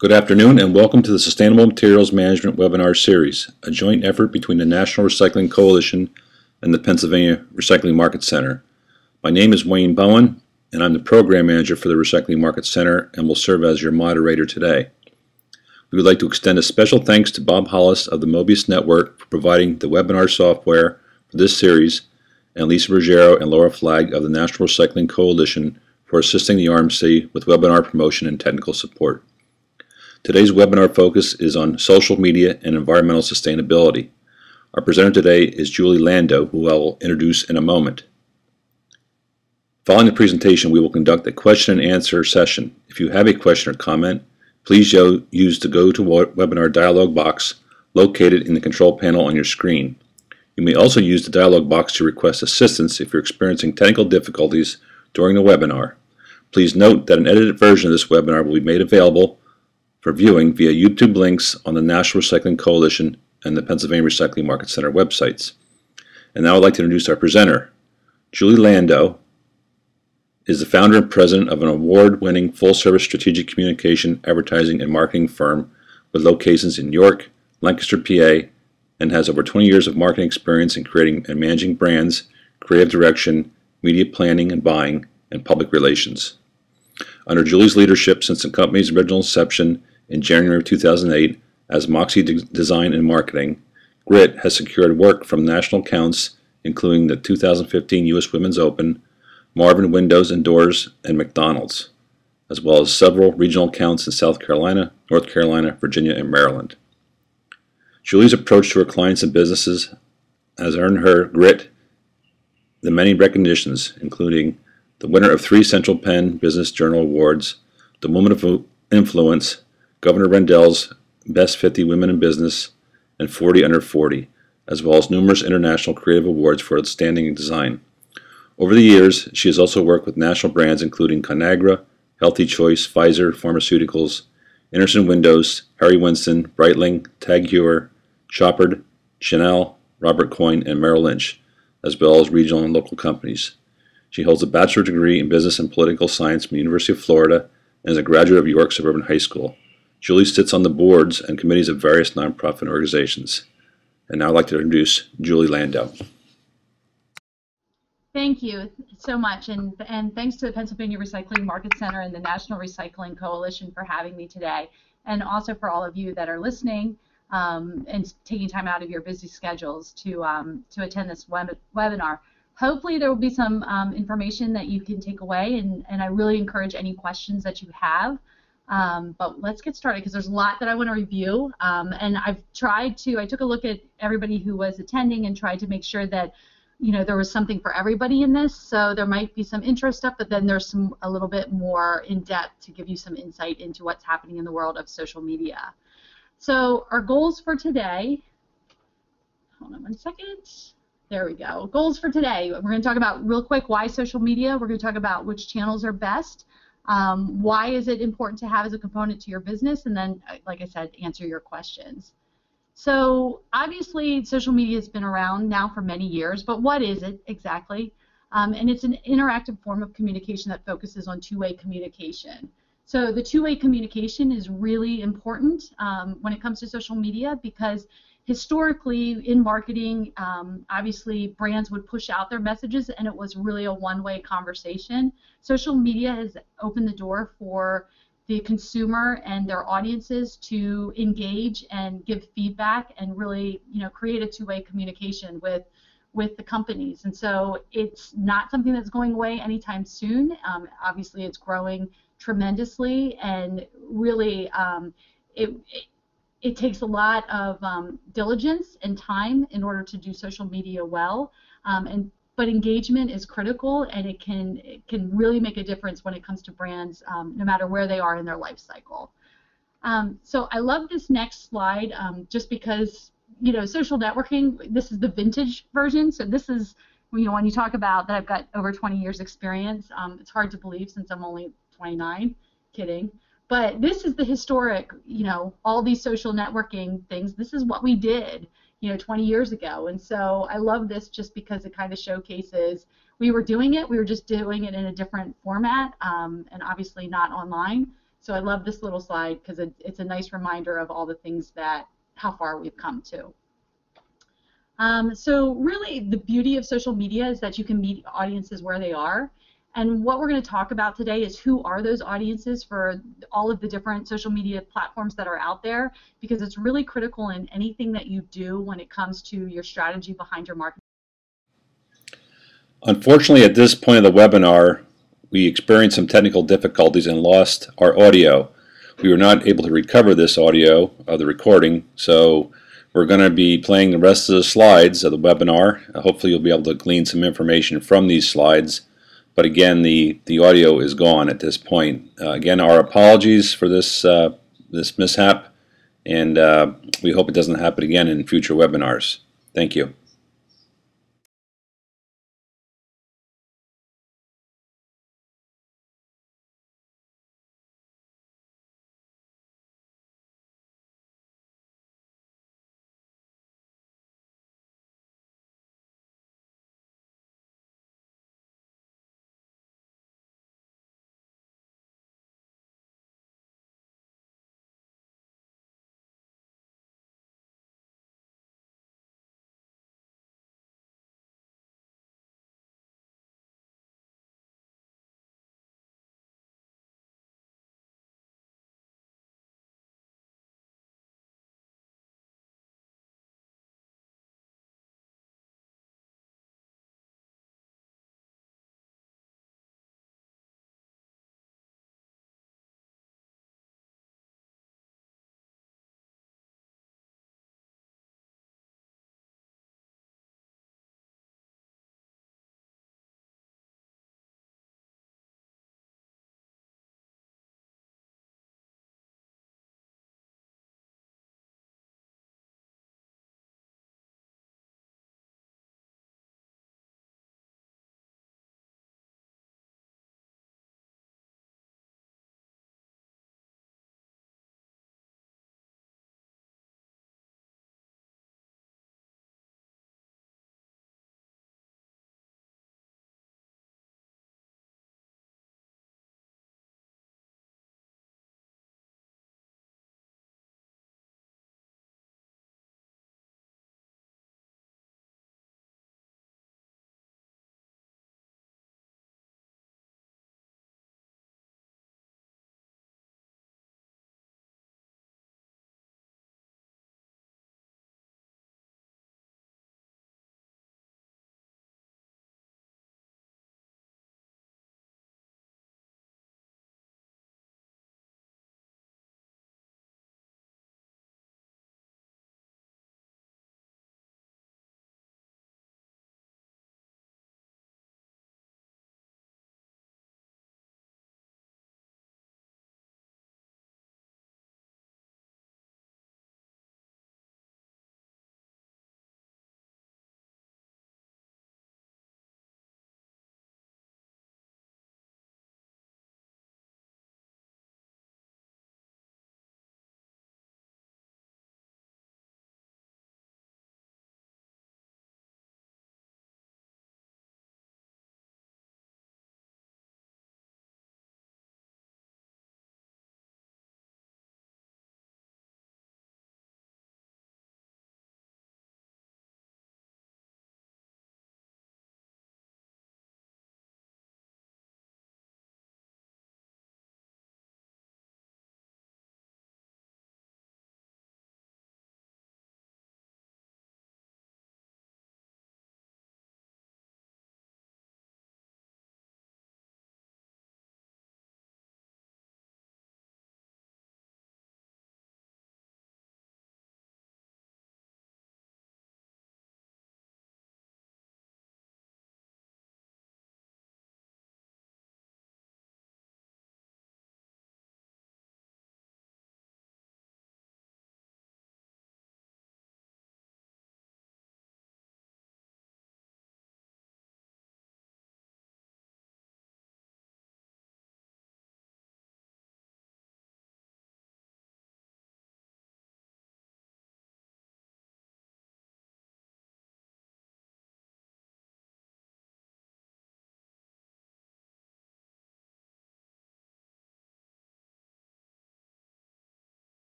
Good afternoon and welcome to the Sustainable Materials Management webinar series, a joint effort between the National Recycling Coalition and the Pennsylvania Recycling Market Center. My name is Wayne Bowen and I'm the Program Manager for the Recycling Market Center and will serve as your moderator today. We would like to extend a special thanks to Bob Hollis of the Mobius Network for providing the webinar software for this series, and Lisa Ruggiero and Laura Flagg of the National Recycling Coalition for assisting the RMC with webinar promotion and technical support. Today's webinar focus is on social media and environmental sustainability. Our presenter today is Julie Lando, who I will introduce in a moment. Following the presentation, we will conduct a question and answer session. If you have a question or comment, please use the GoToWebinar dialog box located in the control panel on your screen. You may also use the dialog box to request assistance if you're experiencing technical difficulties during the webinar. Please note that an edited version of this webinar will be made available for viewing via YouTube links on the National Recycling Coalition and the Pennsylvania Recycling Market Center websites. And now I'd like to introduce our presenter. Julie Lando is the founder and president of an award-winning full-service strategic communication, advertising, and marketing firm with locations in York, Lancaster, PA, and has over 20 years of marketing experience in creating and managing brands, creative direction, media planning and buying, and public relations. Under Julie's leadership since the company's original inception in January of 2008 as Moxie Design and Marketing, GRIT has secured work from national accounts including the 2015 U.S. Women's Open, Marvin Windows and Doors, and McDonald's, as well as several regional accounts in South Carolina, North Carolina, Virginia, and Maryland. Julie's approach to her clients and businesses has earned her GRIT the many recognitions, including the winner of 3 Central Penn Business Journal Awards, the Woman of Influence, Governor Rendell's Best 50 Women in Business, and 40 Under 40, as well as numerous international creative awards for outstanding design. Over the years, she has also worked with national brands including Conagra, Healthy Choice, Pfizer Pharmaceuticals, Anderson Windows, Harry Winston, Breitling, Tag Heuer, Shoppard, Chanel, Robert Coyne, and Merrill Lynch, as well as regional and local companies. She holds a bachelor's degree in business and political science from the University of Florida and is a graduate of York Suburban High School. Julie sits on the boards and committees of various nonprofit organizations. And now I'd like to introduce Julie Lando. Thank you so much, and thanks to the Pennsylvania Recycling Market Center and the National Recycling Coalition for having me today, and also for all of you that are listening and taking time out of your busy schedules to attend this webinar. Hopefully there will be some information that you can take away, and I really encourage any questions that you have. But let's get started because there's a lot that I want to review, and I took a look at everybody who was attending and tried to make sure that there was something for everybody in this. So there might be some intro stuff, but then there's a little bit more in depth to give you some insight into what's happening in the world of social media. So our goals for today, hold on one second. There we go. Goals for today. We're going to talk about real quick why social media. We're going to talk about which channels are best. Why is it important to have as a component to your business, and then, like I said, answer your questions. So obviously social media has been around now for many years, but what is it exactly? And it's an interactive form of communication that focuses on two-way communication. So the two-way communication is really important when it comes to social media because historically in marketing, obviously brands would push out their messages and it was really a one-way conversation. Social media has opened the door for the consumer and their audiences to engage and give feedback and really create a two-way communication with the companies. And so it's not something that's going away anytime soon. Obviously it's growing tremendously, and really it takes a lot of diligence and time in order to do social media well, but engagement is critical, and it can really make a difference when it comes to brands, no matter where they are in their life cycle. So I love this next slide just because social networking, this is the vintage version. So this is when you talk about that I've got over 20 years experience, it's hard to believe since I'm only 29. Kidding. But this is the historic, all these social networking things. This is what we did, 20 years ago. And so I love this just because it kind of showcases we were doing it. We were just doing it in a different format, and obviously not online. So I love this little slide because it's a nice reminder of all the things how far we've come to. So really the beauty of social media is that you can meet audiences where they are. And what we're going to talk about today is who are those audiences for all of the different social media platforms that are out there, because it's really critical in anything that you do when it comes to your strategy behind your marketing. Unfortunately, at this point of the webinar, we experienced some technical difficulties and lost our audio. We were not able to recover this audio of the recording, so we're going to be playing the rest of the slides of the webinar. Hopefully you'll be able to glean some information from these slides. But again, the audio is gone at this point. Again, our apologies for this mishap, and we hope it doesn't happen again in future webinars. Thank you.